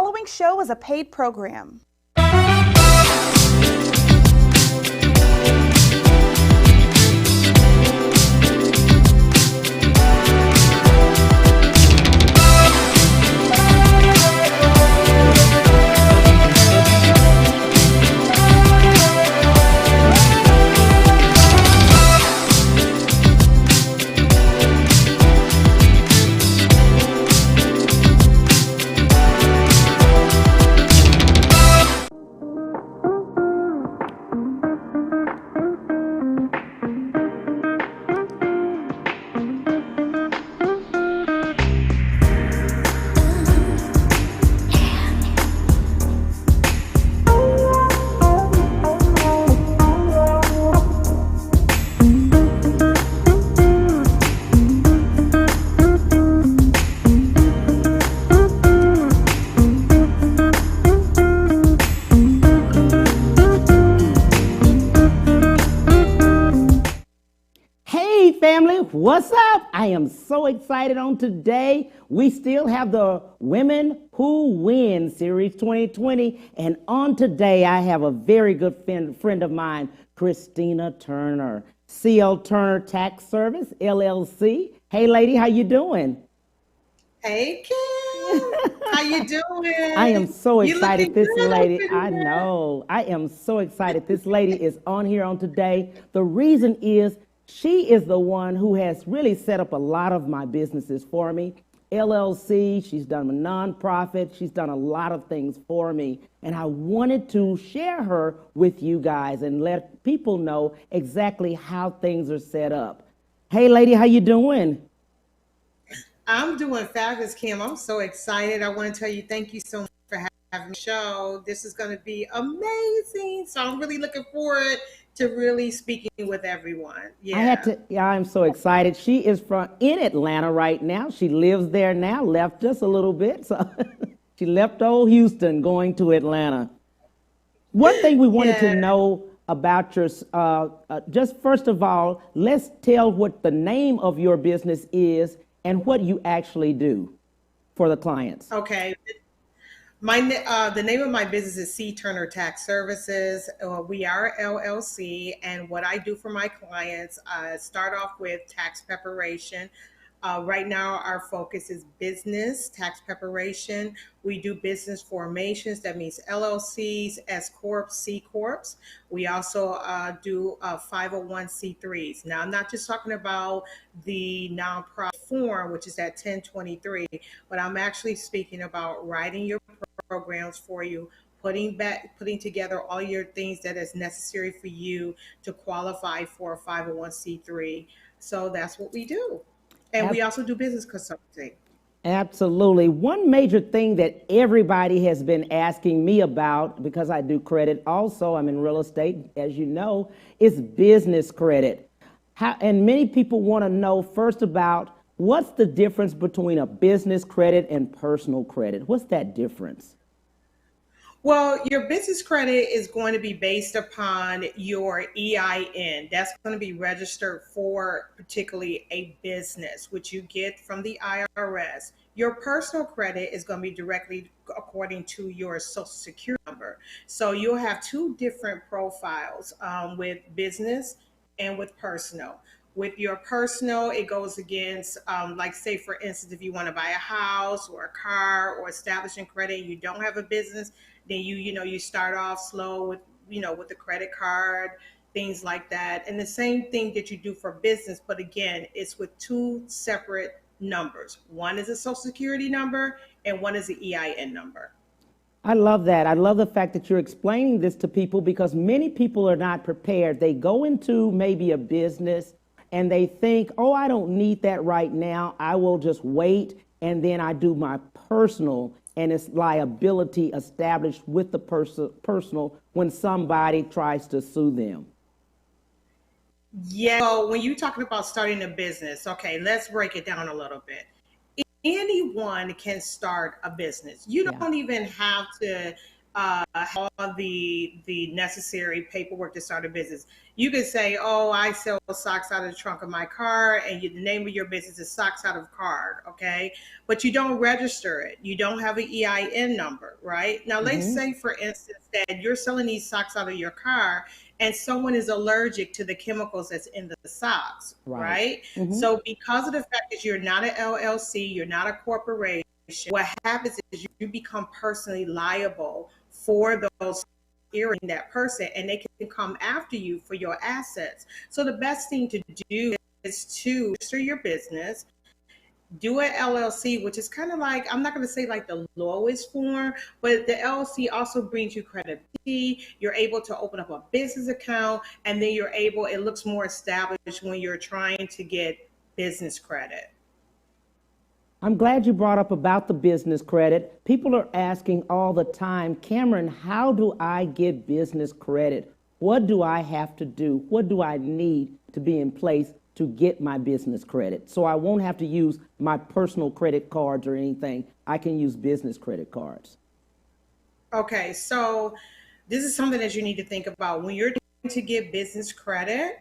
following show is a paid program. What's up? I am so excited on today. We still have the Women Who Win Series 2020. And on today, I have a very good friend of mine, Christina Turner, C.TURNER Tax Service, LLC. Hey, lady, how you doing? Hey, Kim. How you doing? I am so excited. This lady, I know. I am so excited. This lady is on here on today. The reason is she is the one who has really set up a lot of my businesses for me. LLC, she's done a nonprofit, she's done a lot of things for me. And I wanted to share her with you guys and let people know exactly how things are set up. Hey, lady, how you doing? I'm doing fabulous, Kim. I'm so excited. I want to tell you thank you so much for having me show. This is going to be amazing. So I'm really looking forward to really speaking with everyone. Yeah. I'm so excited. She is in Atlanta right now. She lives there now, left us a little bit. So she left old Houston going to Atlanta. One thing we wanted to know about your, just first of all, let's tell what the name of your business is and what you actually do for the clients. Okay. The name of my business is C.TURNER Tax Services. We are LLC, and what I do for my clients, start off with tax preparation. Right now, our focus is business tax preparation. We do business formations. That means LLCs, S Corps, C Corps. We also do 501c3s. Now, I'm not just talking about the nonprofit form, which is at 1023, but I'm actually speaking about writing your programs for you, putting together all your things that is necessary for you to qualify for a 501c3. So that's what we do. And we also do business consulting. Absolutely. One major thing that everybody has been asking me about, because I do credit also, I'm in real estate, as you know, is business credit. And many people want to know first about what's the difference between a business credit and personal credit? What's that difference? Well, your business credit is going to be based upon your EIN. That's going to be registered for particularly a business, which you get from the IRS. Your personal credit is going to be directly according to your Social Security number. So you'll have two different profiles with business and with personal. With your personal, it goes against, like say for instance, if you want to buy a house or a car or establishing credit, you don't have a business, then you start off slow with the credit card, things like that. And the same thing that you do for business, but again, it's with two separate numbers. One is a Social Security number and one is the EIN number. I love that. I love the fact that you're explaining this to people because many people are not prepared. They go into maybe a business and they think, oh, I don't need that right now. I will just wait. And then I do my personal, and it's liability established with the personal when somebody tries to sue them. Yeah. So when you're talking about starting a business, okay, let's break it down a little bit. Anyone can start a business. You don't even have to all the necessary paperwork to start a business. You could say, "Oh, I sell socks out of the trunk of my car," and the name of your business is Socks Out of Card, okay? But you don't register it. You don't have an EIN number, right? Now, let's say, for instance, that you're selling these socks out of your car, and someone is allergic to the chemicals that's in the socks, right? So, because of the fact that you're not an LLC, you're not a corporation, what happens is you become personally liable for those irritating that person, and they can come after you for your assets. So the best thing to do is to register your business, do an LLC, which is kind of like, I'm not going to say like the lowest form, but the LLC also brings you credibility. You're able to open up a business account, and then it looks more established when you're trying to get business credit. I'm glad you brought up about the business credit. People are asking all the time, Cameron, how do I get business credit? What do I have to do? What do I need to be in place to get my business credit? So I won't have to use my personal credit cards or anything. I can use business credit cards. Okay, so this is something that you need to think about. When you're trying to get business credit,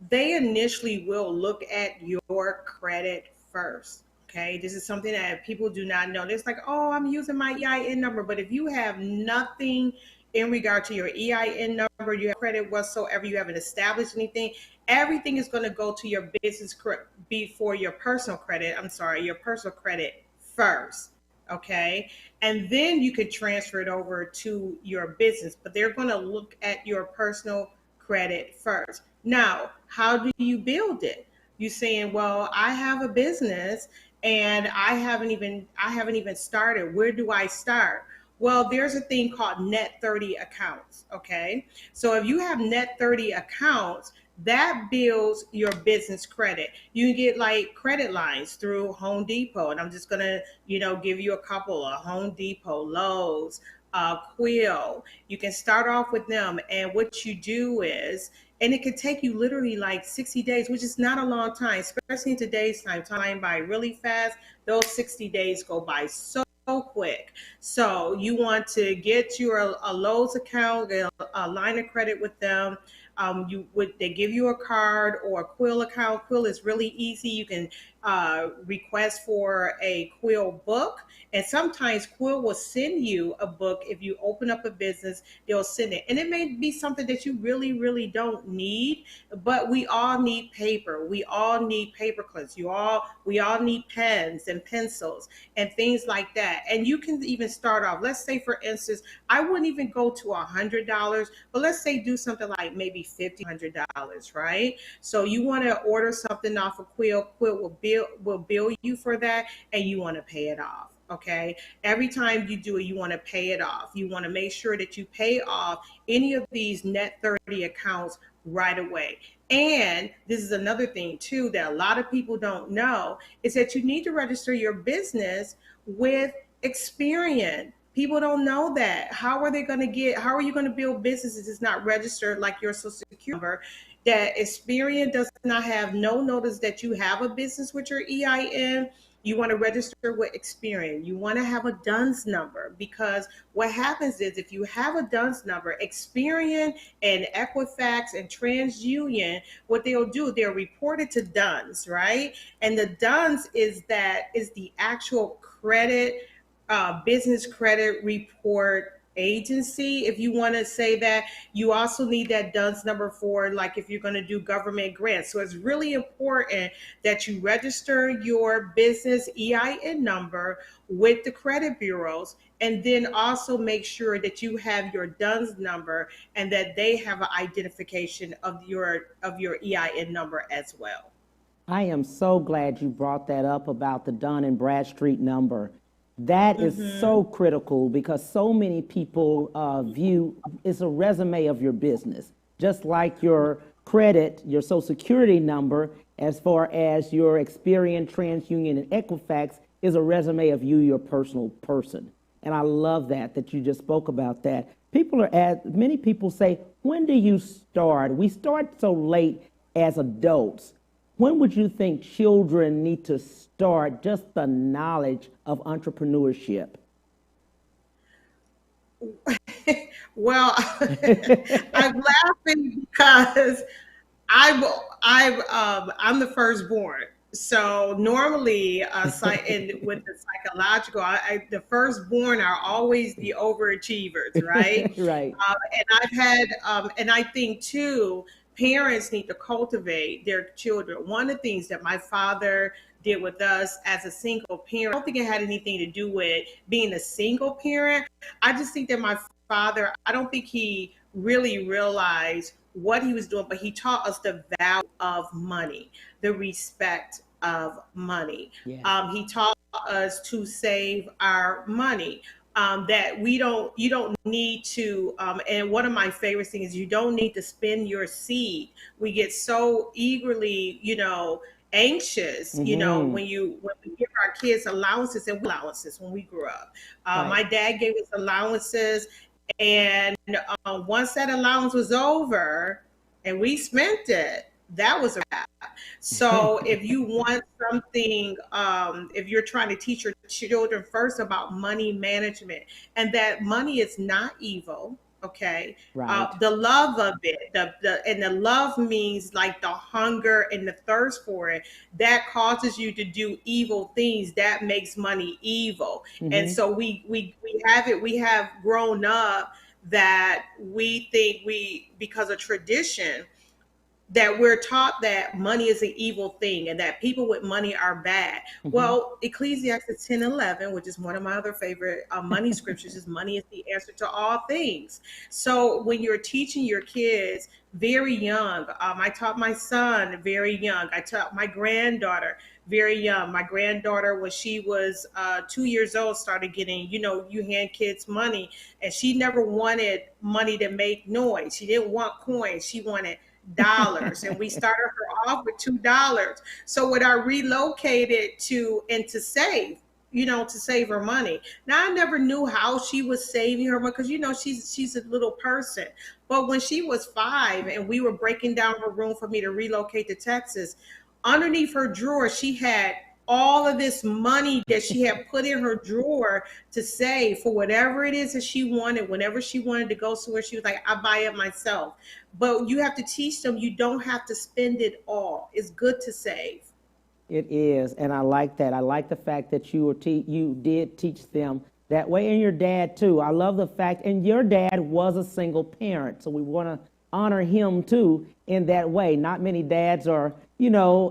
they initially will look at your credit first. Okay, this is something that people do not know. It's like, oh, I'm using my EIN number. But if you have nothing in regard to your EIN number, you have credit whatsoever, you haven't established anything, everything is going to go to your business credit before your personal credit. I'm sorry, your personal credit first. Okay, and then you could transfer it over to your business, but they're going to look at your personal credit first. Now, how do you build it? You saying, well, I have a business and I haven't even started. Where do I start? Well, there's a thing called net 30 accounts. Okay. So if you have net 30 accounts, that builds your business credit. You can get like credit lines through Home Depot. And I'm just going to, give you a couple of Home Depot, Lowe's, Quill. You can start off with them. And what you do is, and it could take you literally like 60 days, which is not a long time, especially in today's time by really fast. Those 60 days go by so quick. So you want to get your a Lowe's account, a line of credit with them. They give you a card or a Quill account. Quill is really easy. You can request for a Quill book, and sometimes Quill will send you a book. If you open up a business, they'll send it, and it may be something that you really don't need, but we all need paper. We all need paper clips. We all need pens and pencils and things like that. And you can even start off, let's say for instance, I wouldn't even go to $100, but let's say do something like maybe $100, right? So you want to order something off of Quill. Quill will bill you for that, and you want to pay it off. Okay. Every time you do it, you want to pay it off. You want to make sure that you pay off any of these net 30 accounts right away. And this is another thing too that a lot of people don't know, is that you need to register your business with Experian. People don't know that. How are you going to build businesses that's not registered, like your social security number? That Experian does not have no notice that you have a business with your EIN. You want to register with Experian. You want to have a DUNS number, because what happens is if you have a DUNS number, Experian and Equifax and TransUnion, what they'll do, they'll report it to DUNS, right? And the DUNS is the actual credit, business credit report agency, if you want to say that. You also need that DUNS number for, like, if you're going to do government grants. So it's really important that you register your business EIN number with the credit bureaus, and then also make sure that you have your DUNS number and that they have an identification of your EIN number as well. I am so glad you brought that up about the Dun and Bradstreet number. That is so critical, because so many people view it's a resume of your business, just like your credit, your social security number, as far as your Experian, TransUnion, and Equifax is a resume of you, your personal person. And I love that you just spoke about that. Many people say, when do you start? We start so late as adults. When would you think children need to start just the knowledge of entrepreneurship? Well, I'm laughing because I'm the firstborn. So normally, and with the psychological, the firstborn are always the overachievers, right? Right. And and I think too, parents need to cultivate their children. One of the things that my father did with us as a single parent, I don't think it had anything to do with being a single parent. I just think that my father, I don't think he really realized what he was doing, but he taught us the value of money, the respect of money. Yes. He taught us to save our money. That you don't need to, and one of my favorite things is you don't need to spend your seed. We get so eagerly, anxious, Mm-hmm. when we give our kids allowances and allowances when we grew up. Right. My dad gave us allowances, and once that allowance was over and we spent it, that was a wrap. So if you want something, if you're trying to teach your children first about money management and that money is not evil, okay, Right. the love of it, and the love means like the hunger and the thirst for it that causes you to do evil things, that makes money evil. And Mm-hmm. so we have grown up that we think because of tradition, that we're taught that money is an evil thing and that people with money are bad. Mm-hmm. Well, Ecclesiastes 10:11, which is one of my other favorite money scriptures, is money is the answer to all things. So when you're teaching your kids very young, I taught my son very young. I taught my granddaughter very young. My granddaughter, when she was 2 years old, started getting, you hand kids money, and she never wanted money to make noise. She didn't want coins. She wanted dollars, and we started her off with $2. So when I relocated to save, to save her money. Now I never knew how she was saving her money because she's a little person. But when she was 5 and we were breaking down her room for me to relocate to Texas, underneath her drawer she had all of this money that she had put in her drawer to save for whatever it is that she wanted. Whenever she wanted to go somewhere, she was like, I buy it myself. But you have to teach them you don't have to spend it all. It's good to save. It is, and I like that. I like the fact that you did teach them that way, and your dad too. I love the fact, and your dad was a single parent, so we want to honor him too in that way. Not many dads are,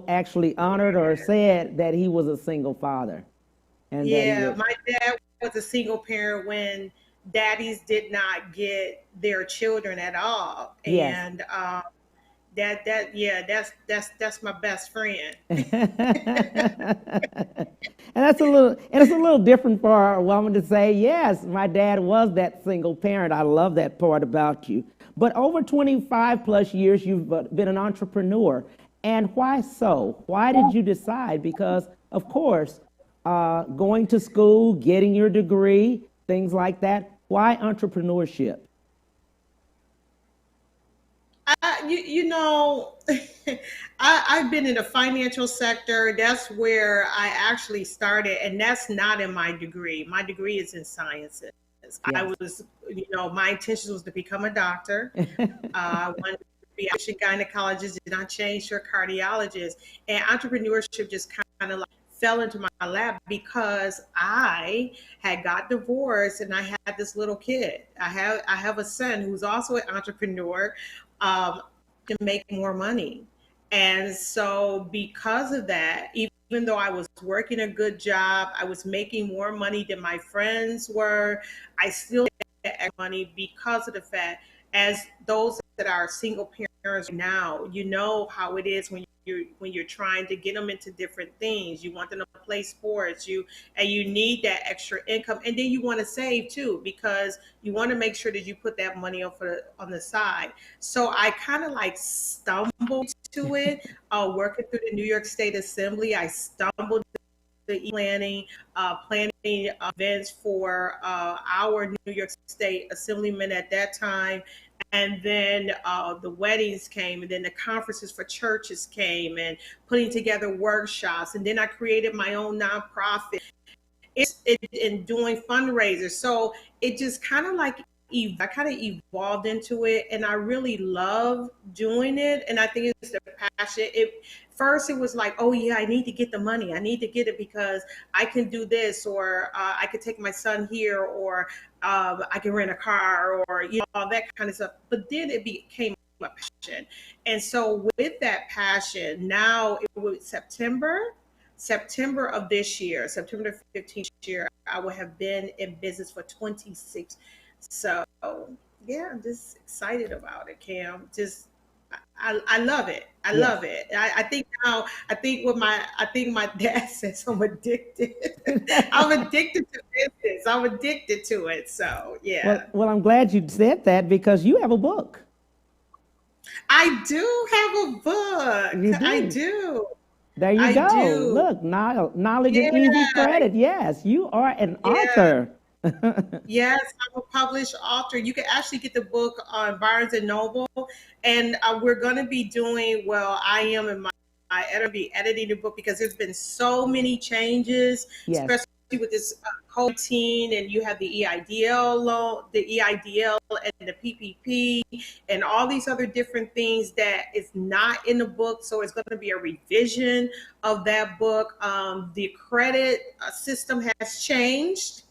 actually honored or said that he was a single father, and that he Yeah, was. my dad was a single parent when daddies did not get their children at all. Yes. And that's my best friend. And it's a little different for a woman to say, yes, my dad was that single parent. I love that part about you. But over 25 plus years, you've been an entrepreneur. And why so? Why did you decide? Because, of course, going to school, getting your degree, things like that. Why entrepreneurship? You know, I've been in the financial sector. That's where I actually started, and that's not in my degree. My degree is in sciences. I Yes. was, my intention was to become a doctor. I wanted to be a gynecologist, did not change to a cardiologist, and entrepreneurship just kind of like fell into my lap because I had got divorced and I had this little kid. I have a son who's also an entrepreneur, to make more money. And so because of that, even though I was working a good job, I was making more money than my friends were, I still get money because of the fact, as those that are single parents now, you know how it is when you're trying to get them into different things. You want them to play sports, you need that extra income, and then you want to save too because you want to make sure that you put that money on the side. So I kind of like stumbled to it, working through the New York State Assembly. I stumbled the planning events for our New York State Assemblyman at that time. And then the weddings came, and then the conferences for churches came, and putting together workshops. And then I created my own nonprofit. in doing fundraisers. So it just kind of like I kind of evolved into it, and I really love doing it. And I think it's the passion. First it was like, oh yeah, I need to get the money. I need to get it because I can do this, or I could take my son here, or I can rent a car, or all that kind of stuff. But then it became a passion, and so with that passion, now it was September of this year, September 15th year, I will have been in business for 26. So yeah, I'm just excited about it, Cam. I love it. I Yes. love it. I think now, I think my dad says I'm addicted. I'm addicted to business. I'm addicted to it. So yeah. Well, I'm glad you said that because you have a book. I do have a You book. I do. do. There you I go. do. Look, knowledge and easy Yeah. credit. Yes, you are an Yeah. author. Yes, I'm a published author. You can actually get the book on Barnes and Noble, and we're going to be doing well. I am in my editor be editing the book because there's been so many changes, Yes. especially with this COVID-19, and you have the EIDL loan, the EIDL, and the PPP, and all these other different things that is not in the book. So it's going to be a revision of that book. The credit system has changed.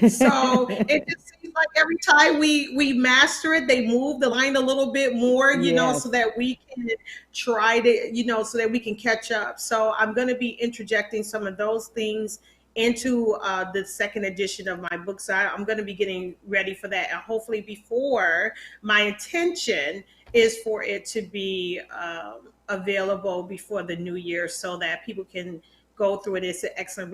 So it just seems like every time we master it, they move the line a little bit more, Yes. so that we can try to, so that we can catch up. So I'm going to be interjecting some of those things into the second edition of my book. So I'm going to be getting ready for that, and hopefully before, my intention is for it to be available before the new year, so that people can go through it. It's an excellent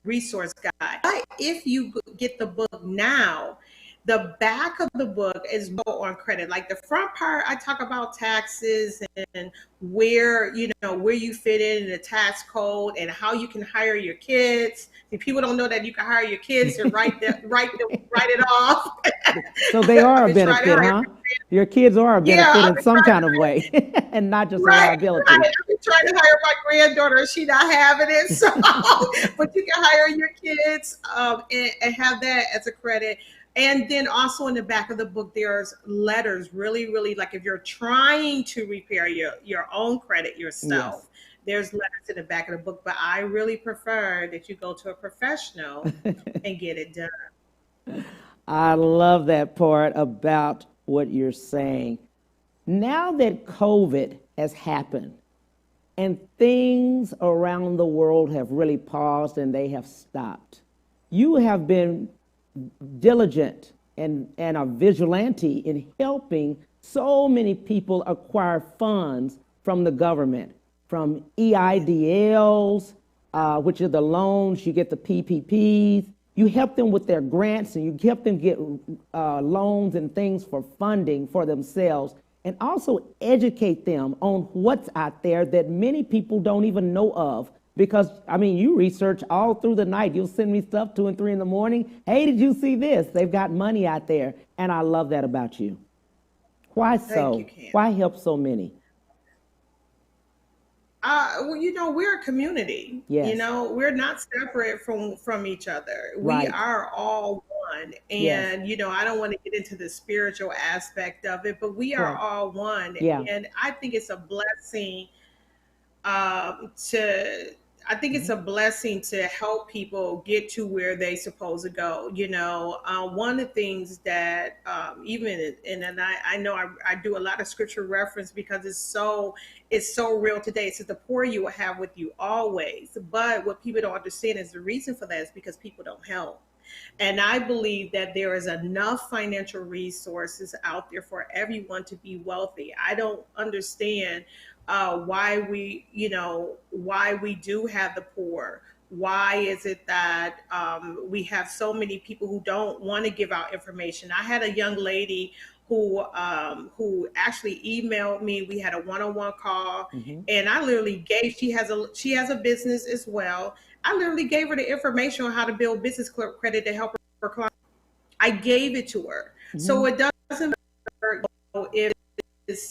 resource guide. But if you get the book now, the back of the book is more on credit. Like the front part, I talk about taxes and where you fit in the tax code and how you can hire your kids. And people don't know that you can hire your kids and write it off. So they are I've a been trying to benefit, hire. huh? Your kids are a Yeah, benefit I've in been some trying kind of way and not just a Right, liability. right. I've been trying to hire my granddaughter. She not having it. So, but you can hire your kids and have that as a credit. And then also in the back of the book, there's letters. Really, really, like if you're trying to repair your own credit Yes. yourself, there's letters in the back of the book. But I really prefer that you go to a professional and get it done. I love that part about what you're saying. Now that COVID has happened and things around the world have really paused and they have stopped, you have been diligent and a vigilante in helping so many people acquire funds from the government, from EIDLs, which are the loans, you get the PPPs. You help them with their grants and you help them get loans and things for funding for themselves, and also educate them on what's out there that many people don't even know of. Because, I mean, you research all through the night. You'll send me stuff 2 and 3 in the morning. Hey, did you see this? They've got money out there. And I love that about you. Why Thank you, so? Cam. Why help so many? Well, we're a community. Yes. We're not separate from each other. We Right. are all one. Yes. And I don't want to get into the spiritual aspect of it, but we are Correct. all one. Yeah. And I think it's a blessing to it's a blessing to help people get to where they supposed to go. One of the things that and I know I do a lot of scripture reference because it's so real today. It says the poor you will have with you always. But what people don't understand is the reason for that is because people don't help. And I believe that there is enough financial resources out there for everyone to be wealthy. I don't understand why we do have the poor. Why is it that we have so many people who don't want to give out information? I had a young lady who actually emailed me. We had a one-on-one call, and I literally gave. She has a business as well. I literally gave her the information on how to build business credit to help her clients. I gave it to her, so it doesn't matter if it's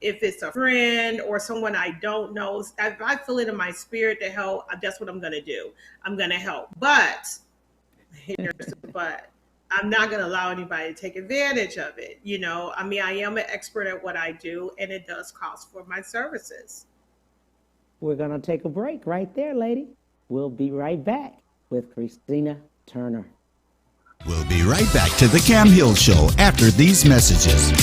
if it's a friend or someone I don't know, if I feel it in my spirit to help, that's what I'm going to do. I'm going to help. But here's the but. I'm not going to allow anybody to take advantage of it. I mean, I am an expert at what I do, and it does cost for my services. We're going to take a break right there, lady. We'll be right back with Christina Turner. We'll be right back to the Cam Hill Show after these messages.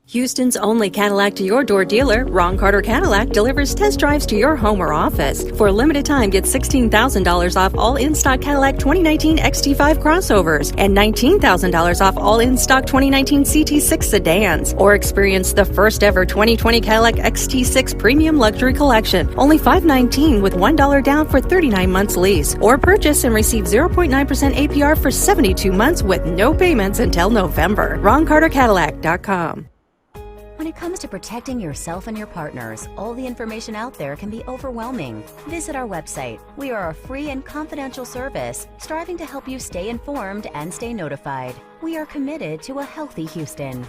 Houston's only Cadillac to your door dealer, Ron Carter Cadillac, delivers test drives to your home or office. For a limited time, get $16,000 off all in-stock Cadillac 2019 XT5 crossovers and $19,000 off all in-stock 2019 CT6 sedans. Or experience the first ever 2020 Cadillac XT6 Premium Luxury Collection, only $519 with $1 down for 39 months lease. Or purchase and receive 0.9% APR for 72 months with no payments until November. RonCarterCadillac.com. When it comes to protecting yourself and your partners, all the information out there can be overwhelming. Visit our website. We are a free and confidential service striving to help you stay informed and stay notified. We are committed to a healthy Houston.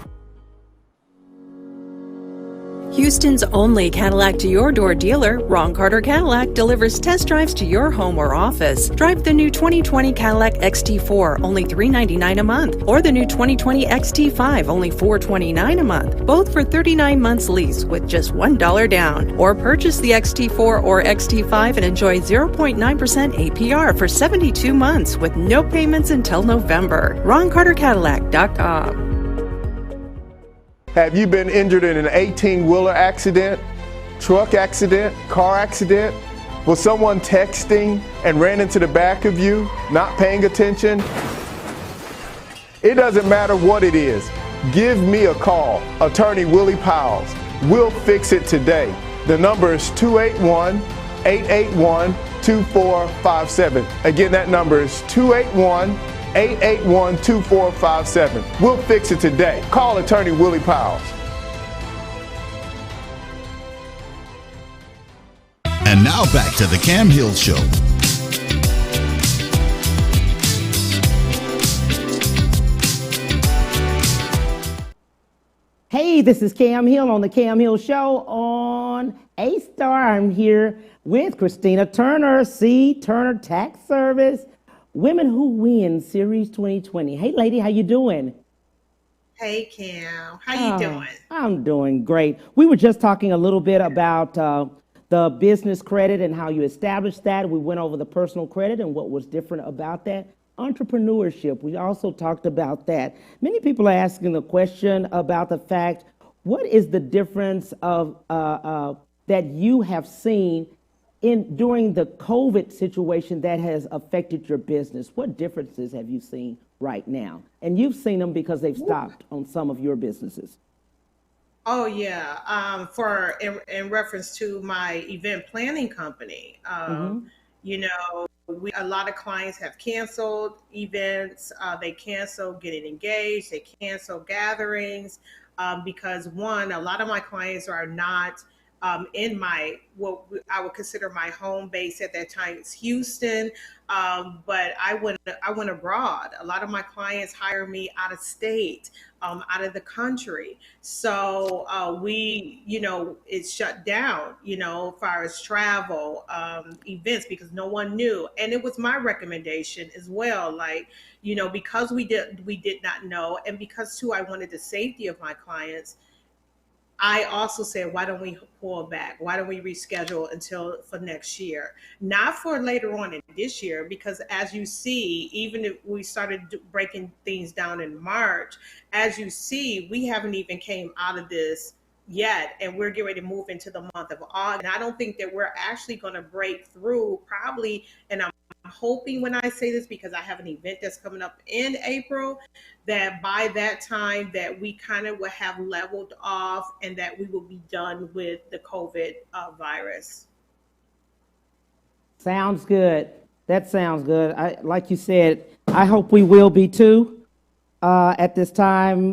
Houston's only Cadillac to your door dealer, Ron Carter Cadillac, delivers test drives to your home or office. Drive the new 2020 Cadillac XT4, only $399 a month, or the new 2020 XT5, only $429 a month, both for 39 months lease with just $1 down. Or purchase the XT4 or XT5 and enjoy 0.9% APR for 72 months with no payments until November. RonCarterCadillac.com. Have you been injured in an 18-wheeler accident, truck accident, car accident? Was someone texting and ran into the back of you, not paying attention? It doesn't matter what it is. Give me a call, Attorney Willie Powles. We'll fix it today. The number is 281-881-2457. Again, that number is 281-881-2457. We'll fix it today. Call Attorney Willie Powles. And now back to the Cam Hill Show. Hey, this is Cam Hill on the Cam Hill Show on A-Star. I'm here with Christina Turner, C.TURNER Tax Service. Women Who Win Series 2020. Hey, lady, how you doing? Hey, Cam. How you doing? I'm doing great. We were just talking a little bit about the business credit and how you established that. We went over the personal credit and what was different about that. Entrepreneurship, we also talked about that. Many people are asking the question about the fact, what is the difference of that you have seen during the COVID situation that has affected your business? What differences have you seen right now? And you've seen them because they've stopped on some of your businesses. Oh yeah, in reference to my event planning company, a lot of clients have canceled events. They cancel getting engaged. They cancel gatherings because one, a lot of my clients are not in what I would consider my home base at that time. It's Houston, but I went abroad. A lot of my clients hire me out of state, out of the country. So it's shut down, as far as travel, events, because no one knew. And it was my recommendation as well, because we did not know, and because too I wanted the safety of my clients. I also said, why don't we pull back? Why don't we reschedule for next year? Not for later on in this year, because as you see, even if we started breaking things down in March, as you see, we haven't even came out of this yet, and we're getting ready to move into the month of August. And I don't think that we're actually going to break through probably, and I'm hoping when I say this, because I have an event that's coming up in April, that by that time that we kind of will have leveled off and that we will be done with the COVID virus. Sounds good. That sounds good. Like you said, I hope we will be too at this time.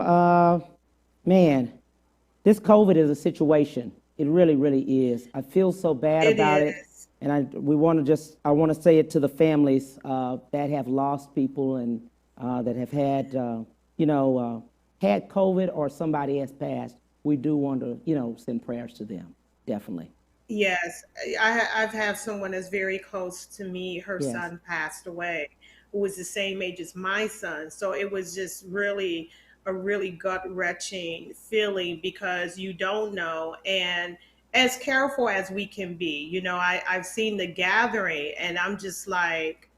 Man, this COVID is a situation. It really, really is. I feel so bad about it. And I want to say it to the families that have lost people and that have had, had COVID or somebody has passed, we do want to, send prayers to them. Definitely. Yes, I've had someone that's very close to me. Her Yes. son passed away, who was the same age as my son. So it was just really a really gut wrenching feeling because you don't know. And as careful as we can be, I've seen the gathering and I'm just like,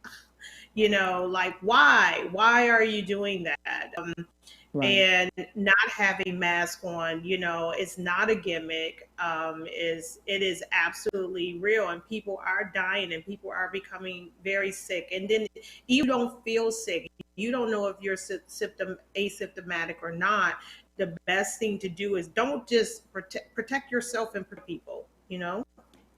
like, why? Why are you doing that? Right. And not having mask on, it's not a gimmick. It is absolutely real, and people are dying, and people are becoming very sick. And then you don't feel sick. You don't know if you're asymptomatic or not. The best thing to do is don't just protect yourself and protect people.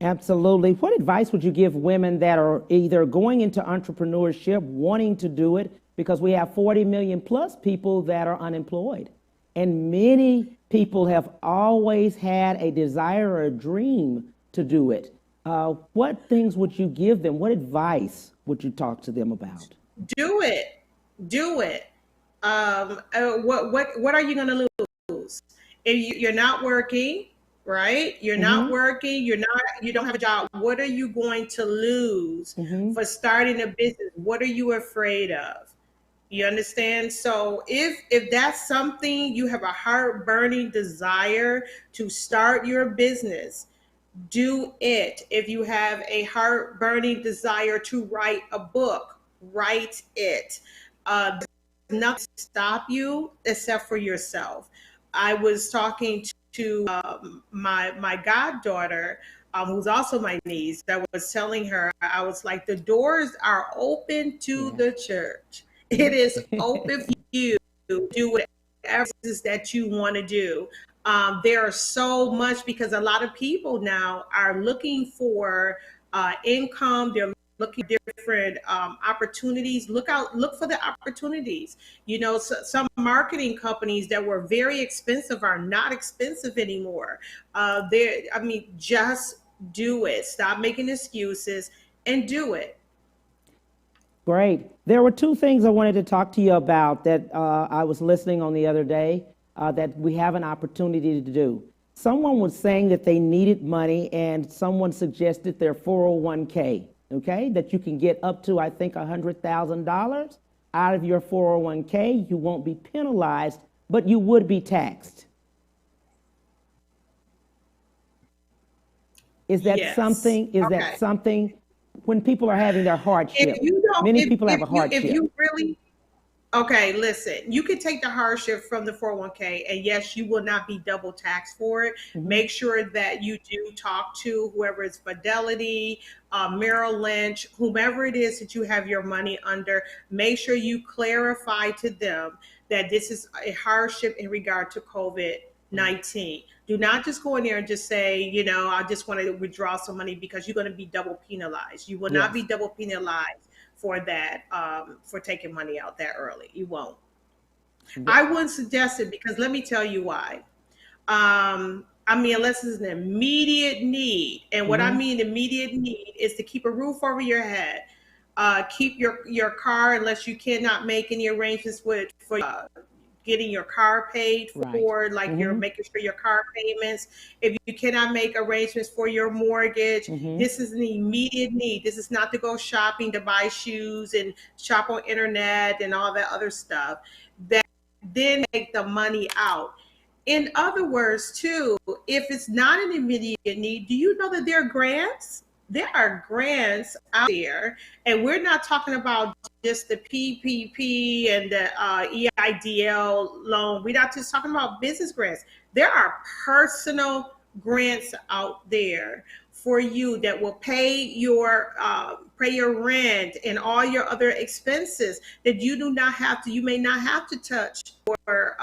Absolutely. What advice would you give women that are either going into entrepreneurship, wanting to do it, because we have 40 million plus people that are unemployed, and many people have always had a desire or a dream to do it. What things would you give them? What advice would you talk to them about? Do it. Do it. What are you going to lose if you're not working? Right? You're not working. You don't have a job. What are you going to lose for starting a business? What are you afraid of? You understand? So if that's something you have a heart burning desire to start your business, do it. If you have a heart burning desire to write a book, write it. There's nothing to stop you except for yourself. I was talking to my goddaughter, who's also my niece, that was telling her, I was like, the doors are open to the church. It is open for you to do whatever it is that you want to do. There are so much, because a lot of people now are looking for income. They're looking at different opportunities. Look for the opportunities. Some marketing companies that were very expensive are not expensive anymore. Just do it. Stop making excuses and do it. Great. There were two things I wanted to talk to you about that I was listening on the other day that we have an opportunity to do. Someone was saying that they needed money, and someone suggested their 401k, okay, that you can get up to, I think, $100,000 out of your 401k. You won't be penalized, but you would be taxed. Is that Yes. something? Is Okay. that something? When people are having their hardship, many people have a hardship. If you really, okay, listen, you can take the hardship from the 401k, and yes, you will not be double taxed for it. Make sure that you do talk to whoever is Fidelity, Merrill Lynch, whomever it is that you have your money under. Make sure you clarify to them that this is a hardship in regard to COVID-19. Do not just go in there and just say, I just want to withdraw some money, because you're going to be double penalized. You will not be double penalized for that, for taking money out that early. You won't. I wouldn't suggest it, because let me tell you why. Unless it's an immediate need. And what I mean immediate need is to keep a roof over your head. Keep your car, unless you cannot make any arrangements for getting your car paid for, like you're making sure your car payments. If you cannot make arrangements for your mortgage, this is an immediate need. This is not to go shopping, to buy shoes and shop on internet and all that other stuff. That then take the money out. In other words, too, if it's not an immediate need, do you know that there are grants? There are grants out there, and we're not talking about just the PPP and the EIDL loan. We're not just talking about business grants. There are personal grants out there for you that will pay your rent and all your other expenses that you may not have to touch your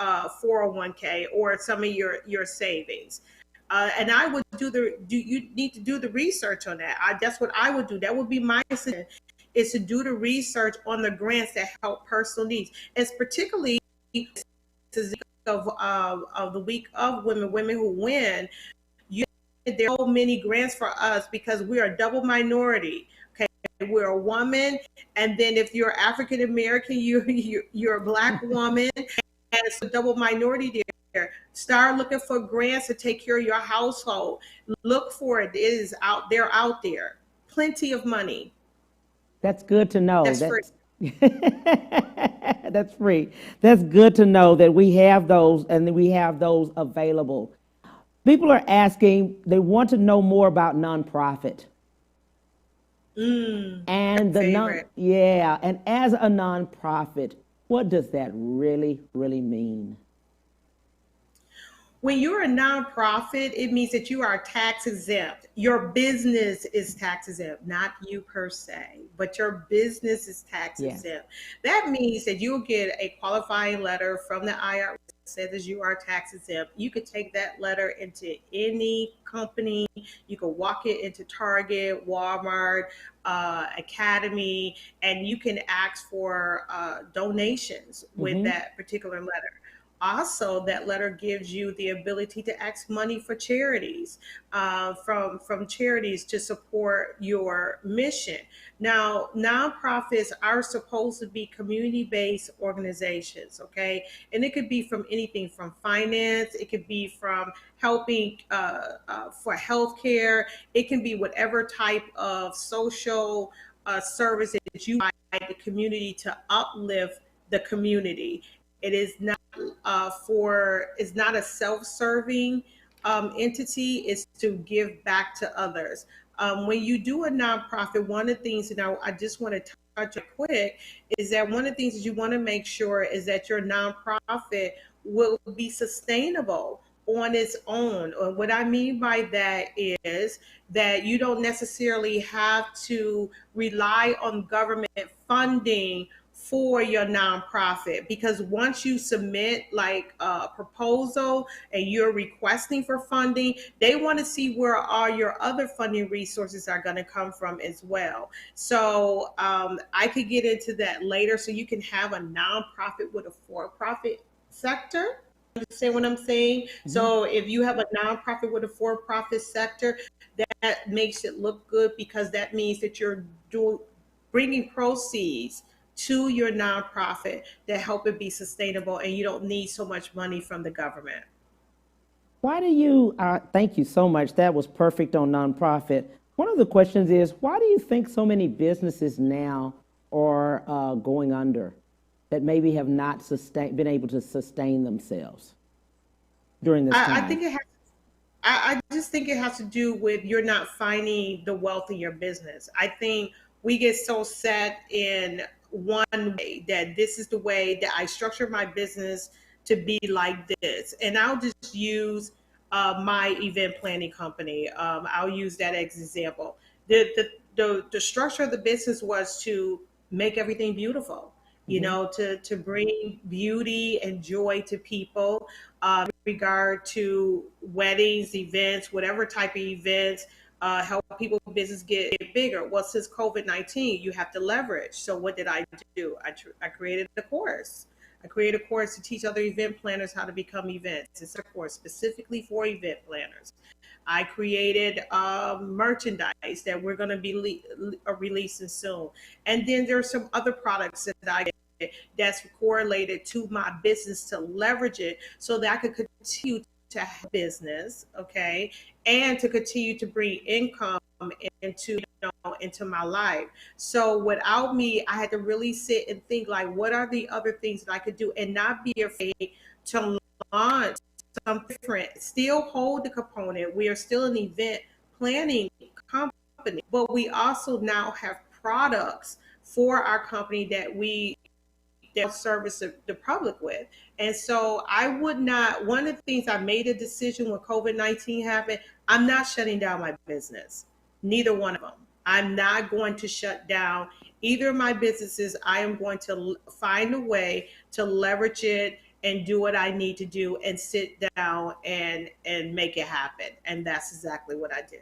401k or some of your savings. And I would you need to do the research on that. That's what I would do. That would be my suggestion, is to do the research on the grants that help personal needs. It's particularly of the week of women who win. There are so many grants for us because we are a double minority. Okay, we're a woman, and then if you're African American, you're a Black woman, and it's a double minority there. Start looking for grants to take care of your household. Look for it. It is out there, plenty of money. That's good to know. That's free. That's free. That's good to know that we have those and that we have those available. People are asking, they want to know more about nonprofit. And and as a nonprofit, what does that really mean? When you're a nonprofit, it means that you are tax exempt. Your business is tax exempt, not you per se, but your business is tax exempt. That means that you'll get a qualifying letter from the IRS that says you are tax exempt. You could take that letter into any company. You could walk it into Target, Walmart, Academy, and you can ask for donations with that particular letter. Also, that letter gives you the ability to ask money for charities, from charities to support your mission. Now, nonprofits are supposed to be community-based organizations, okay? And it could be from anything from finance, it could be from helping for healthcare, it can be whatever type of social service that you provide the community to uplift the community. It is not it's not a self-serving entity. It's to give back to others. When you do a nonprofit, one of the things that I just want to touch on quick is that one of the things that you want to make sure is that your nonprofit will be sustainable on its own. And what I mean by that is that you don't necessarily have to rely on government funding for your nonprofit, because once you submit like a proposal and you're requesting for funding, they want to see where all your other funding resources are going to come from as well. So I could get into that later. So you can have a nonprofit with a for-profit sector. Understand what I'm saying? So if you have a nonprofit with a for-profit sector, that makes it look good, because that means that you're bringing proceeds to your nonprofit that help it be sustainable, and you don't need so much money from the government. Why do you, thank you so much. That was perfect on nonprofit. One of the questions is, why do you think so many businesses now are going under, that maybe have not been able to sustain themselves during this time? I think it has. I just think it has to do with you're not finding the wealth in your business. I think we get so set in one way that this is the way that I structure my business to be like this. And I'll just use my event planning company. I'll use that as an example. The structure of the business was to make everything beautiful, you know, to bring beauty and joy to people, in regard to weddings, events, whatever type of events, help people business get bigger. Well, since COVID-19, you have to leverage. So what did I do? I created a course. I created a course to teach other event planners how to become events. It's a course specifically for event planners. I created merchandise that we're going to be releasing soon. And then there's some other products that I did that's correlated to my business to leverage it so that I could continue to have business, okay, and to continue to bring income into my life. So without me, I had to really sit and think, like, what are the other things that I could do, and not be afraid to launch something different. Still hold the component. We are still an event planning company, but we also now have products for our company that we service the public with. And so I would not, one of the things I made a decision when COVID-19 happened, I'm not shutting down my business. Neither one of them. I'm not going to shut down either of my businesses. I am going to find a way to leverage it and do what I need to do and sit down and make it happen. And that's exactly what I did.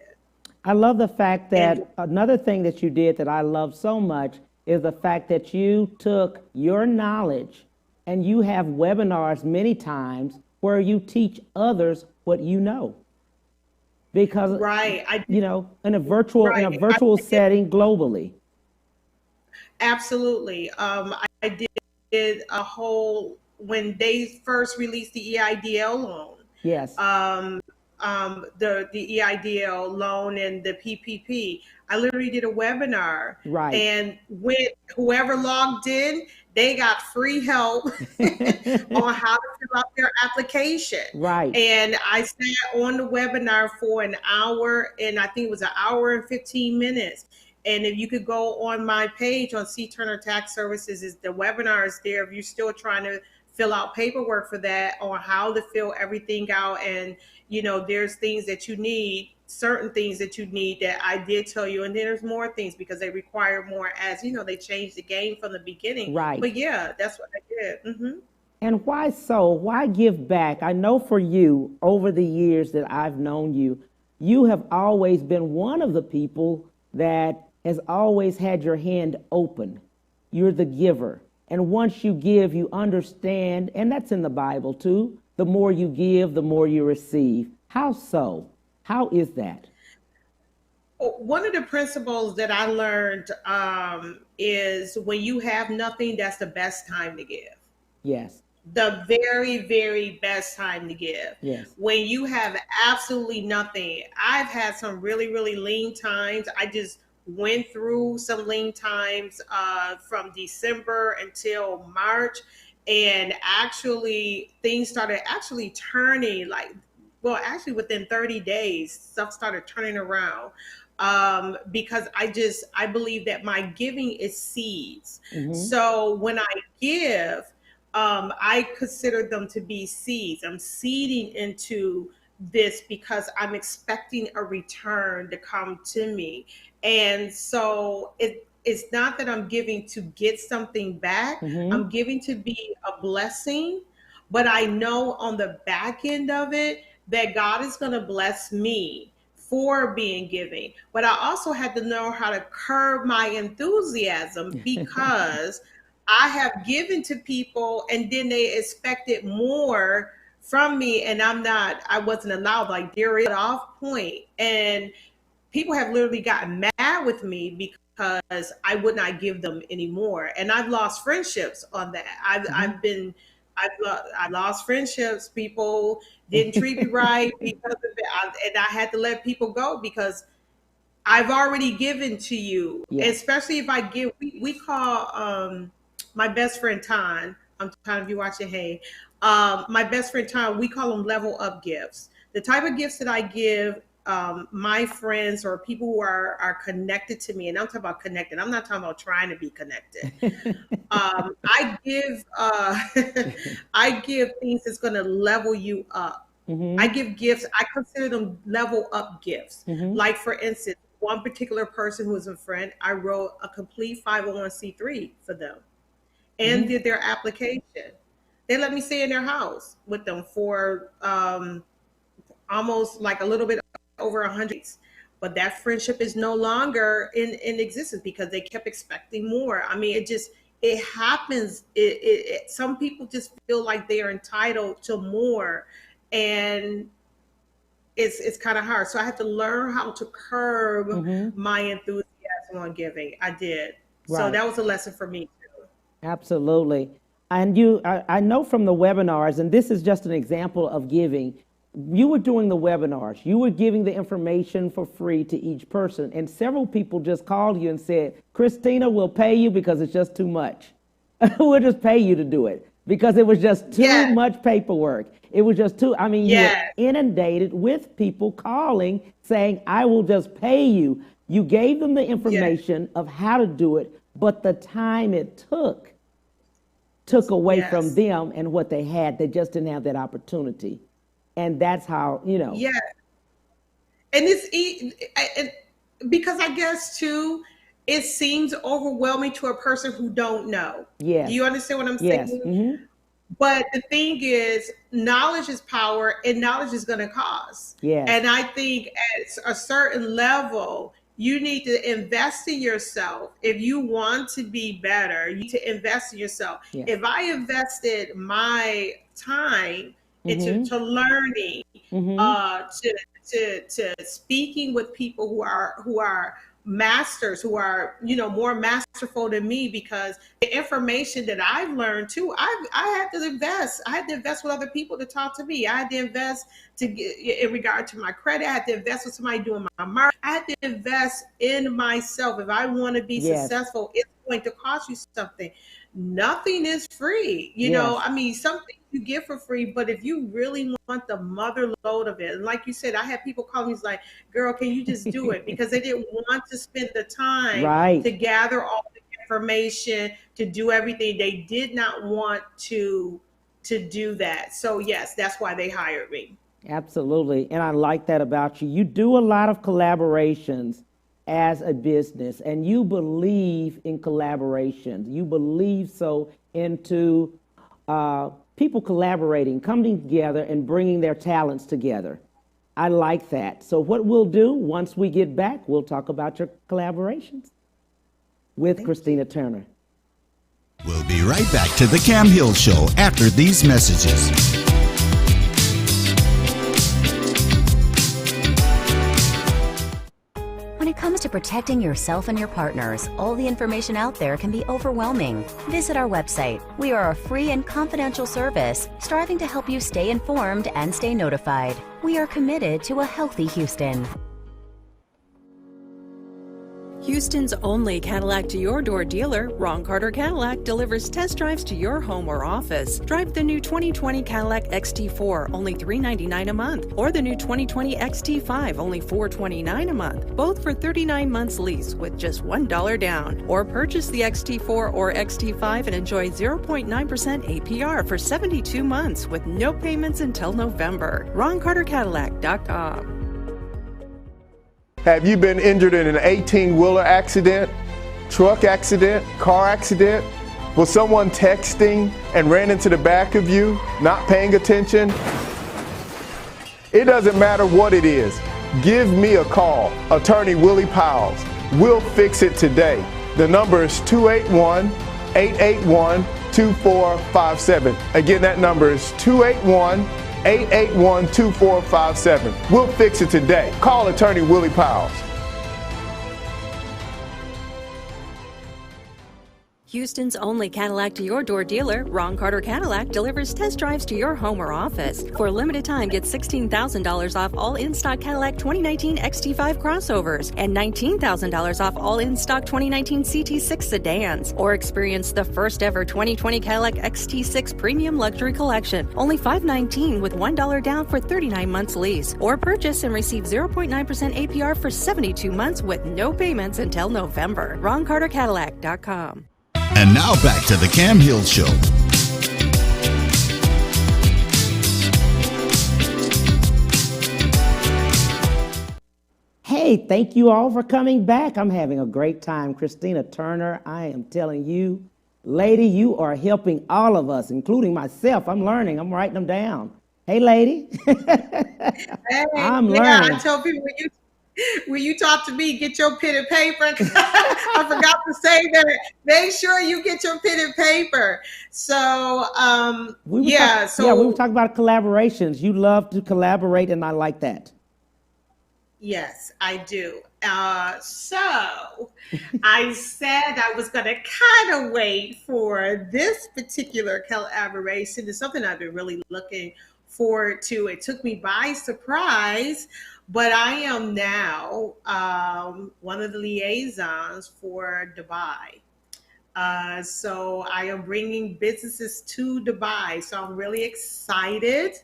I love the fact that another thing that you did that I love so much is the fact that you took your knowledge and you have webinars many times where you teach others what you know. Because, right. you know, in a virtual setting globally. Absolutely. I did a whole, when they first released the EIDL loan, Yes. the EIDL loan and the PPP. I literally did a webinar, Right. and with whoever logged in, they got free help on how to fill out their application. Right. And I sat on the webinar for an hour, and I think it was an hour and 15 minutes. And if you could go on my page on C.TURNER Tax Services, is the webinar is there if you're still trying to fill out paperwork for that, on how to fill everything out. And, you know, there's things that you need, certain things that you need that I did tell you. And then there's more things because they require more, as, you know, they changed the game from the beginning. Right. But yeah, that's what I did. Mm-hmm. And why so? Why give back? I know for you, over the years that I've known you, you have always been one of the people that has always had your hand open. You're the giver. And once you give, you understand, and that's in the Bible too, the more you give, the more you receive. How so? How is that? One of the principles that I learned is when you have nothing, that's the best time to give. Yes. The very, very best time to give. Yes. When you have absolutely nothing. I've had some really, really lean times. I just went through some lean times from December until March. And actually, things started actually turning, like, well, actually within 30 days, stuff started turning around. Because I believe that my giving is seeds. Mm-hmm. So when I give, I consider them to be seeds. I'm seeding into this because I'm expecting a return to come to me. And so it's not that I'm giving to get something back. Mm-hmm. I'm giving to be a blessing, but I know on the back end of it that God is going to bless me for being giving. But I also had to know how to curb my enthusiasm because I have given to people and then they expected more from me, and I wasn't allowed. Like, there is off point, and people have literally gotten mad with me because I would not give them anymore. And I've lost friendships on that. I lost friendships. People didn't treat me right because of it. And I had to let people go because I've already given to you. Yeah. Especially if I give, we call my best friend Ton. I'm Ton, if you're watching, hey. My best friend Ton, we call them level up gifts. The type of gifts that I give my friends or people who are connected to me, and I'm talking about connected. I'm not talking about trying to be connected. I give things that's going to level you up. Mm-hmm. I give gifts. I consider them level up gifts. Mm-hmm. Like, for instance, one particular person who was a friend, I wrote a complete 501c3 for them and did their application. They let me stay in their house with them for almost like a little bit over 100 days. But that friendship is no longer in existence because they kept expecting more. I mean, it happens. Some people just feel like they are entitled to more, and it's kind of hard. So I had to learn how to curb my enthusiasm on giving. I did. Right. So that was a lesson for me too. Absolutely. And I know from the webinars, and this is just an example of giving, you were doing the webinars, you were giving the information for free to each person, and several people just called you and said, Christina, we'll pay you because it's just too much. We'll just pay you to do it because it was just too much paperwork. It was just too, I mean, you were inundated with people calling saying, I will just pay you. You gave them the information of how to do it, but the time it took away from them and what they had. They just didn't have that opportunity. And that's how, you know. Yeah. And because I guess too, it seems overwhelming to a person who don't know. Yes. Do you understand what I'm yes. saying? Mm-hmm. But the thing is, knowledge is power and knowledge is going to cost. Yes. And I think at a certain level, you need to invest in yourself. If you want to be better, you need to invest in yourself. Yes. If I invested my time into learning, to speaking with people who are masters who are, more masterful than me, because the information that I've learned too, I had to invest. I had to invest with other people to talk to me. I had to invest in regard to my credit. I had to invest with somebody doing my marketing. I had to invest in myself. If I want to be successful, it's going to cost you something. Nothing is free. Something you get for free, but if you really want the mother load of it, and like you said, I had people call me like, girl, can you just do it? Because they didn't want to spend the time to gather all the information, to do everything. They did not want to do that. So yes, that's why they hired me. Absolutely. And I like that about you. You do a lot of collaborations as a business, and you believe in collaboration. You believe so into people collaborating, coming together and bringing their talents together. I like that. So what we'll do once we get back, we'll talk about your collaborations with Christina Turner. We'll be right back to the Cam Hill Show after these messages. When it comes to protecting yourself and your partners, all the information out there can be overwhelming. Visit our website. We are a free and confidential service striving to help you stay informed and stay notified. We are committed to a healthy Houston. Houston's only Cadillac to your door dealer, Ron Carter Cadillac, delivers test drives to your home or office. Drive the new 2020 Cadillac XT4, only $399 a month, or the new 2020 XT5, only $429 a month, both for 39 months lease with just $1 down. Or purchase the XT4 or XT5 and enjoy 0.9% APR for 72 months with no payments until November. RonCarterCadillac.com. Have you been injured in an 18-wheeler accident, truck accident, car accident? Was someone texting and ran into the back of you, not paying attention? It doesn't matter what it is. Give me a call, Attorney Willie Powles. We'll fix it today. The number is 281-881-2457. Again, that number is 281-881-2457. We'll fix it today. Call Attorney Willie Powles. Houston's only Cadillac to your door dealer, Ron Carter Cadillac, delivers test drives to your home or office. For a limited time, get $16,000 off all in-stock Cadillac 2019 XT5 crossovers and $19,000 off all in-stock 2019 CT6 sedans. Or experience the first ever 2020 Cadillac XT6 Premium Luxury Collection, only $519 with $1 down for 39 months lease. Or purchase and receive 0.9% APR for 72 months with no payments until November. RonCarterCadillac.com. And now back to the Cam Hill Show. Hey, thank you all for coming back. I'm having a great time. Christina Turner, I am telling you, lady, you are helping all of us, including myself. I'm learning. I'm writing them down. Hey, lady. Hey, I'm learning. I tell people when you talk to me, get your pen and paper. I forgot to say that. Make sure you get your pen and paper. So, we were talking about collaborations. You love to collaborate, and I like that. Yes, I do. So I said I was going to kind of wait for this particular collaboration. It's something I've been really looking forward to. It took me by surprise. But I am now one of the liaisons for Dubai. So I am bringing businesses to Dubai. So I'm really excited.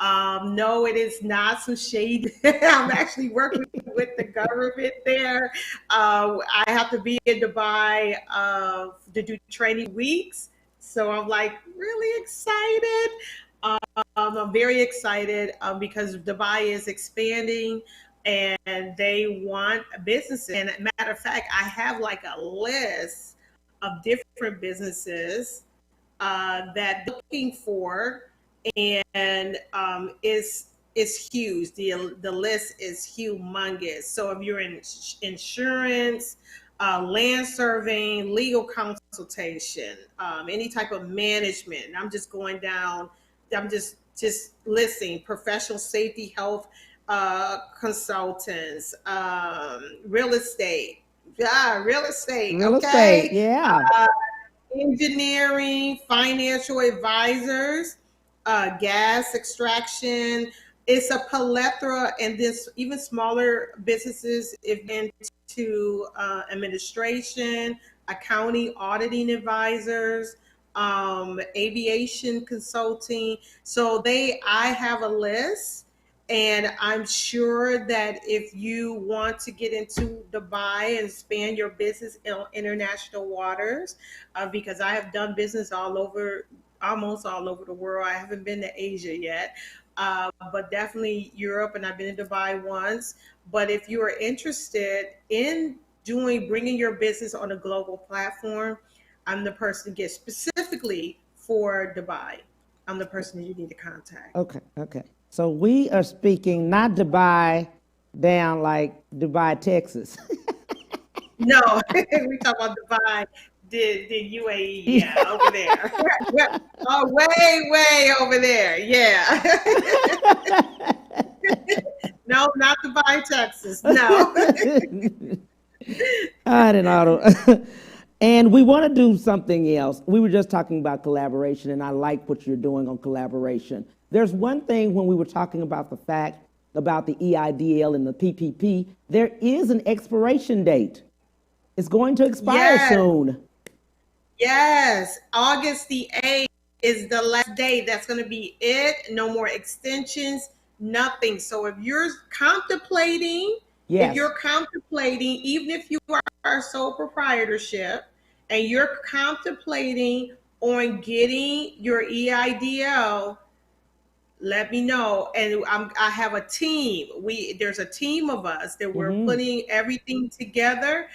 No, it is not some shade. I'm actually working with the government there. I have to be in Dubai to do training weeks. So I'm like really excited. I'm very excited because Dubai is expanding and they want businesses. And matter of fact, I have like a list of different businesses that they're looking for, and is huge. The list is humongous. So if you're in insurance, land surveying, legal consultation, any type of management, I'm just going down. I'm just listing professional safety, health consultants, real estate, Yeah, real estate. Real Okay. estate, yeah. Engineering, financial advisors, gas extraction. It's a plethora, and this even smaller businesses, if into administration, accounting, auditing advisors, aviation consulting. So I have a list, and I'm sure that if you want to get into Dubai and expand your business in international waters, because I have done business almost all over the world. I haven't been to Asia yet, but definitely Europe, and I've been to Dubai once. But if you are interested in bringing your business on a global platform, I'm the person to get specifically for Dubai. I'm the person that you need to contact. Okay. So we are speaking not Dubai down like Dubai, Texas. No, we talk about Dubai, the UAE, yeah, over there. Oh, way over there, yeah. No, not Dubai, Texas, no. I didn't know. And we want to do something else. We were just talking about collaboration, and I like what you're doing on collaboration. There's one thing when we were talking about the fact about the EIDL and the PPP, there is an expiration date. It's going to expire soon. Yes, August the 8th is the last day. That's going to be it. No more extensions, nothing. So if you're contemplating, even if you are sole proprietorship and you're contemplating on getting your EIDL, let me know. And I have a team. There's a team of us that we're putting everything together.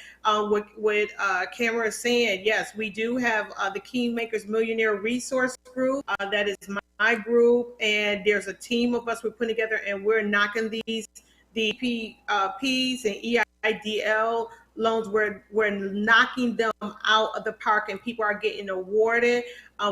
With Cameron saying, yes, we do have the Kingmakers Millionaire Resource Group. That is my group, and there's a team of us we're putting together, and we're knocking the Ps and EIDL loans. We're knocking them out of the park, and people are getting awarded.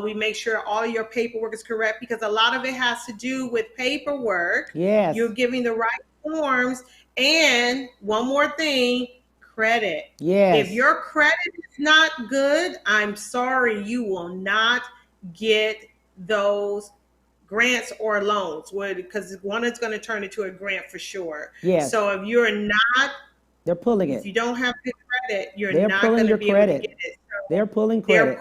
We make sure all of your paperwork is correct, because a lot of it has to do with paperwork. Yes. You're giving the right forms. And one more thing, credit. Yes. If your credit is not good, I'm sorry, you will not get those grants or loans, because one is going to turn into a grant for sure. Yes. So if you're not, they're pulling it. If you don't have good credit, They're not pulling going to your be credit. able to get it. So they're pulling credit.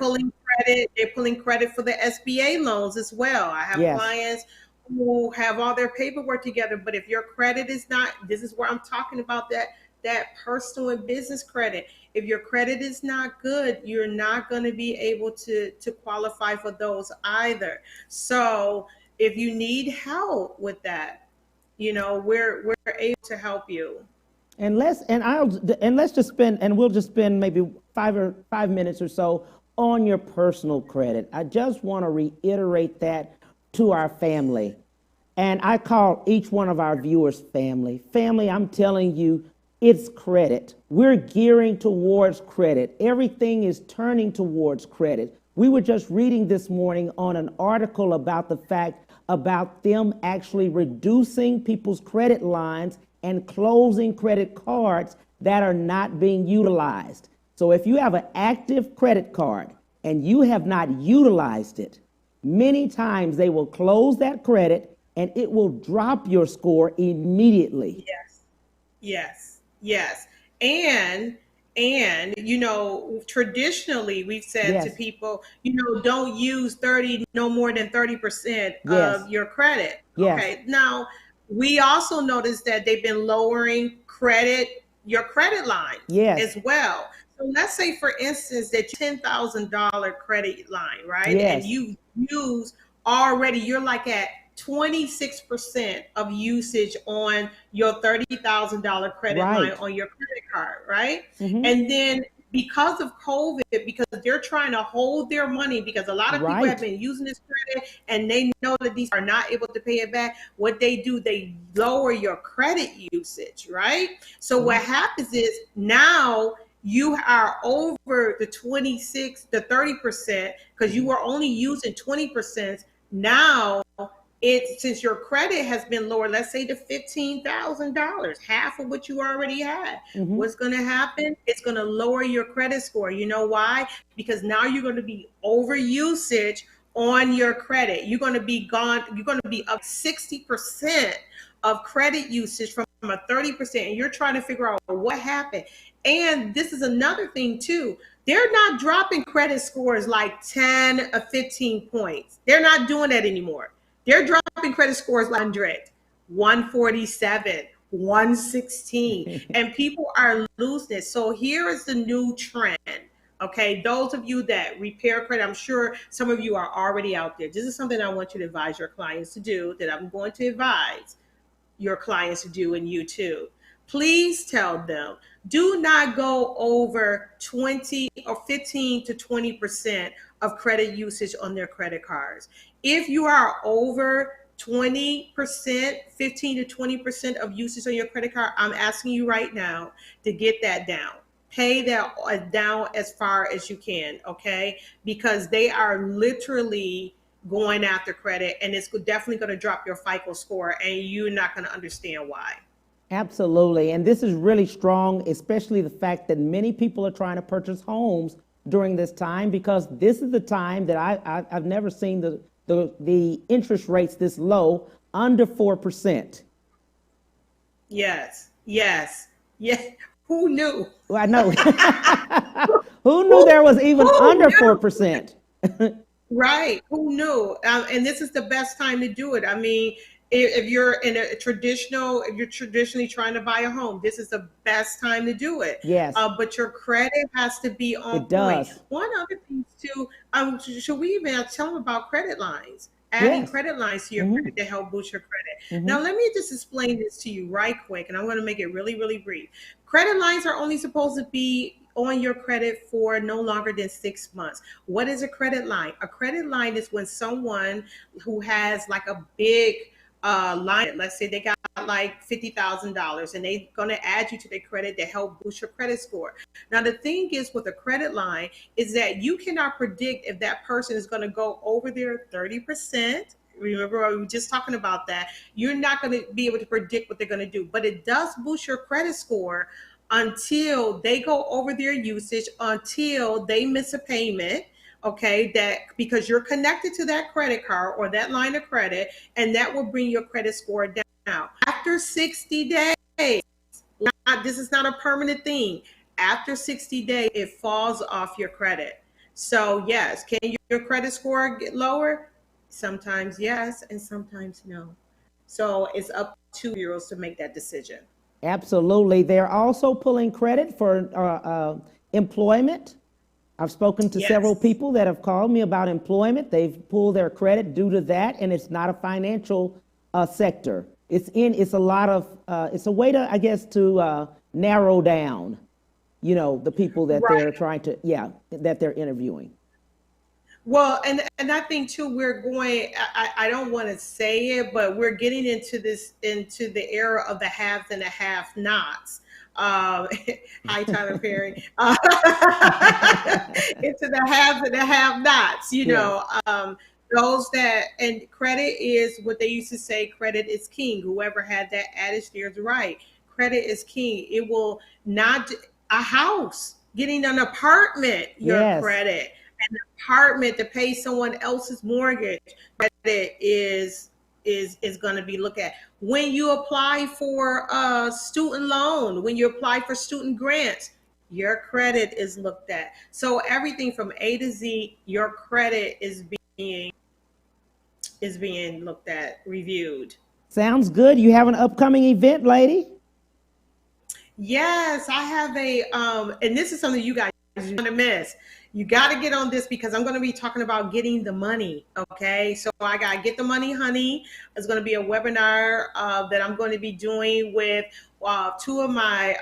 They're pulling credit for the SBA loans as well. I have clients who have all their paperwork together, but if your credit is not, this is where I'm talking about that personal and business credit. If your credit is not good, you're not going to be able to qualify for those either. So if you need help with that, we're able to help you. And we'll just spend maybe 5 minutes or so on your personal credit. I just want to reiterate that to our family. And I call each one of our viewers family. Family, I'm telling you, it's credit. We're gearing towards credit. Everything is turning towards credit. We were just reading this morning on an article about the fact about them actually reducing people's credit lines and closing credit cards that are not being utilized. So if you have an active credit card and you have not utilized it, many times they will close that credit and it will drop your score immediately. Yes. And traditionally we've said to people, don't use no more than 30% of your credit. Yes. Okay. Now, we also noticed that they've been lowering your credit line as well. So let's say, for instance, that $10,000 credit line, right? Yes. And you use already, you're like at 26% of usage on your $30,000 credit line on your credit card, right? Mm-hmm. And then because of COVID, because they're trying to hold their money, because a lot of people have been using this credit and they know that these are not able to pay it back. What they do, they lower your credit usage, right? So what happens is now you are over the 30%, because you were only using 20%. Now since your credit has been lower, let's say to $15,000, half of what you already had, what's going to happen? It's going to lower your credit score. You know why? Because now you're going to be over usage on your credit. You're going to be up 60% of credit usage from a 30%, and you're trying to figure out what happened. And this is another thing too. They're not dropping credit scores like 10 or 15 points. They're not doing that anymore. They're dropping credit scores like 100, 147, 116, and people are losing it. So here is the new trend. Okay, those of you that repair credit, I'm sure some of you are already out there. This is something I want you to advise your clients to do, that I'm going to advise your clients to do, and you too. Please tell them, do not go over 20 or 15 to 20% of credit usage on their credit cards. If you are over 20%, 15 to 20% of usage on your credit card, I'm asking you right now to get that down. Pay that down as far as you can, okay? Because they are literally going after credit, and it's definitely going to drop your FICO score, and you're not going to understand why. Absolutely. And this is really strong, especially the fact that many people are trying to purchase homes during this time, because this is the time that I've never seen the interest rates this low, under 4%. Yes. Who knew? Well, I know. Who knew there was even under 4%? Right. Who knew? And this is the best time to do it. I mean, if you're if you're traditionally trying to buy a home, this is the best time to do it. Yes. But your credit has to be on It does. point. One other thing too, should we even tell them about credit lines? Adding credit lines to your credit to help boost your credit. Now, let me just explain this to you right quick, and I'm going to make it really, really brief. Credit lines are only supposed to be on your credit for no longer than 6 months. What is a credit line? A credit line is when someone who has like a big line, let's say they got like $50,000, and they're going to add you to their credit to help boost your credit score. Now, the thing is with a credit line is that you cannot predict if that person is going to go over their 30%. Remember, we were just talking about that. You're not going to be able to predict what they're going to do, but it does boost your credit score until they go over their usage, until they miss a payment. Okay, that because you're connected to that credit card or that line of credit, and that will bring your credit score down. After 60 days, this is not a permanent thing. After 60 days, it falls off your credit. So yes, can your credit score get lower? Sometimes yes, and sometimes no. So it's up to you to make that decision. Absolutely. They're also pulling credit for employment. I've spoken to several people that have called me about employment. They've pulled their credit due to that, and it's not a financial sector. It's a lot of, it's a way to, I guess, to narrow down, the people that they're trying to, that they're interviewing. Well, and I think too, we're going, I don't want to say it, but we're getting into the era of the haves and the have-nots. Hi, Tyler Perry. Into the haves and the have-nots, those that, and credit is what they used to say, credit is king. Whoever had that adage there is right. Credit is king. It will not, a house, getting an apartment, your credit, an apartment to pay someone else's mortgage, credit is going to be looked at. When you apply for a student loan, when you apply for student grants, your credit is looked at. So everything from A to Z, your credit is being looked at, reviewed. Sounds good. You have an upcoming event, lady? Yes, I have and this is something you guys want to miss. You got to get on this because I'm going to be talking about getting the money. Okay. So I got Get the Money, Honey. It's going to be a webinar that I'm going to be doing with two of my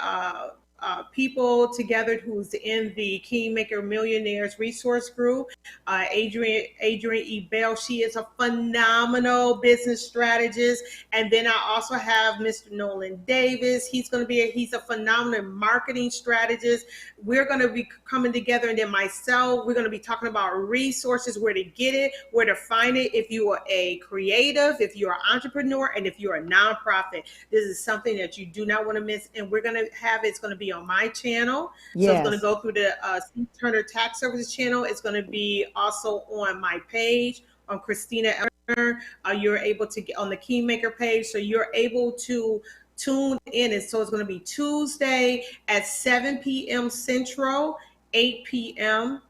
people together who's in the Kingmaker Millionaires Resource Group. Adrian Ebell, she is a phenomenal business strategist. And then I also have Mr. Nolan Davis. He's a phenomenal marketing strategist. We're going to be coming together, and then myself, we're going to be talking about resources, where to get it, where to find it. If you are a creative, if you're an entrepreneur, and if you're a nonprofit, this is something that you do not want to miss. And we're going to have, it's going to be on my channel. Yes. So it's going to go through the C.TURNER Tax Services channel. It's going to be also on my page, on Christina. You're able to get on the Kingmaker page. So you're able to tune in. And so it's going to be Tuesday at 7 p.m. Central, 8 p.m.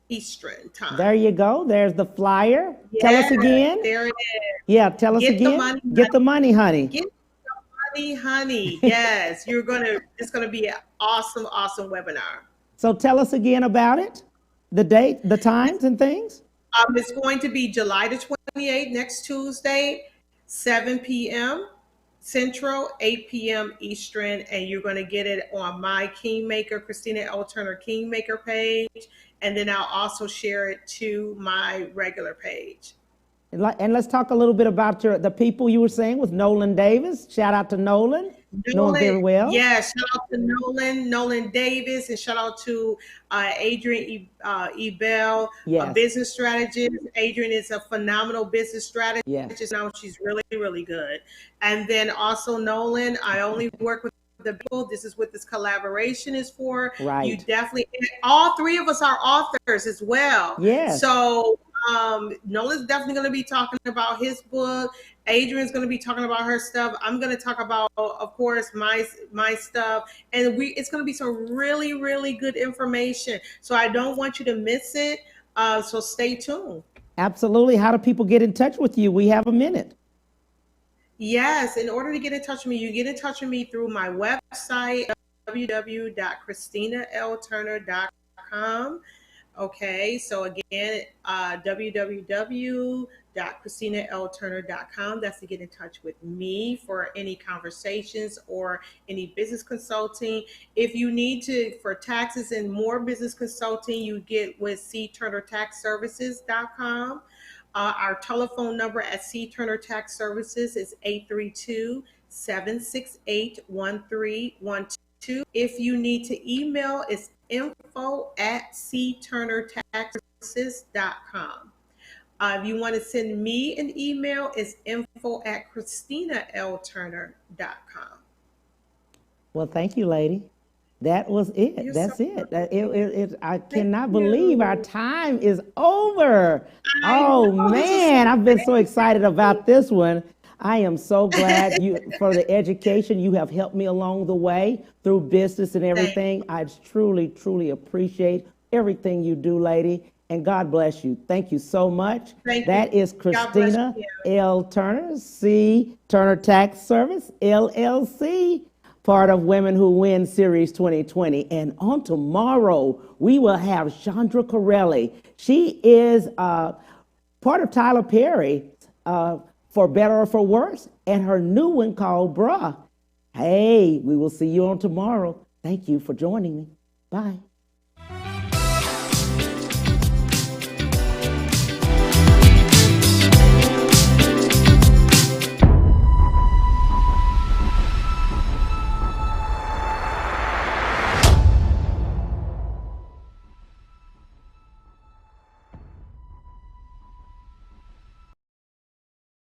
Eastern time. There you go. There's the flyer. Tell us again. There it is. Yeah, tell us Get again. the money, Get the money, honey. Get the money, honey. Yes, it's gonna be an awesome webinar. So tell us again about it, the date, the times and things. It's going to be July the 28th, next Tuesday, 7 p.m. Central, 8 p.m. Eastern, and you're going to get it on my Kingmaker, Christina L. Turner Kingmaker page, and then I'll also share it to my regular page. And let's talk a little bit about the people you were saying with Nolan Davis. Shout out to Nolan. Know him very well. Yeah, shout out to Nolan Davis, and shout out to Adrian Ebell, Yes. a business strategist. Adrian is a phenomenal business strategist. Yes. Now she's really, really good. And then also Nolan, I only work with the people. This is what this collaboration is for. Right. You definitely, all three of us are authors as well. Yes. So Nolan's definitely going to be talking about his book. Adrian's going to be talking about her stuff. I'm going to talk about, of course, my stuff, and it's going to be some really, really good information. So I don't want you to miss it. So stay tuned. Absolutely. How do people get in touch with you? We have a minute. Yes. In order to get in touch with me, you get in touch with me through my website, www.christinalturner.com. Okay, so again, www.christinalturner.com. That's to get in touch with me for any conversations or any business consulting. If you need to, for taxes and more business consulting, you get with C.TURNERTaxServices.com. Our telephone number at C.TURNER Tax Services is 832-768-1312. If you need to email, it's info@cturnertaxservices.com. If you want to send me an email, it's info@ChristinaLTurner.com. Well, thank you, lady. That was it. You're That's so it. I cannot believe our time is over. Oh man, I've been so excited about this one. I am so glad for the education. You have helped me along the way through business and everything. I truly, truly appreciate everything you do, lady. And God bless you. Thank you so much. That is Christina L. Turner, C.TURNER Tax Service, LLC, part of Women Who Win Series 2020. And on tomorrow, we will have Chandra Corelli. She is part of Tyler Perry, For Better or For Worse, and her new one called Bruh. Hey, we will see you on tomorrow. Thank you for joining me. Bye.